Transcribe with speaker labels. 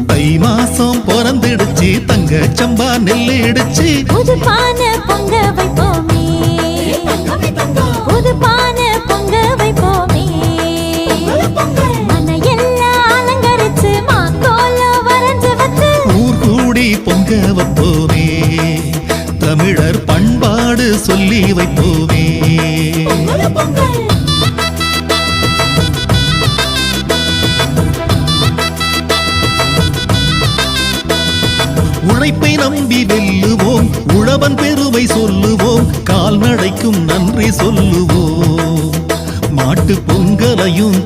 Speaker 1: தை மாசம் பிறந்துடுச்சு தங்க சம்பா நெல்லு இடிச்சு
Speaker 2: புது பானை பொங்க வைப்போமே புது பானை பொங்க வைப்போமே மனையெல்லாம் அலங்கரிச்சு மாக்கோலம் வரைஞ்சு வச்சு
Speaker 1: ஊர் கூடி பொங்க வைப்போமே தமிழர் பண்பாடு சொல்லி வைப்போமே உழைப்பை நம்பி வெல்லுவோம் உழவன் பெருமை சொல்லுவோம் கால்நடைக்கும் நன்றி சொல்லுவோம் மாட்டு பொங்கலையும்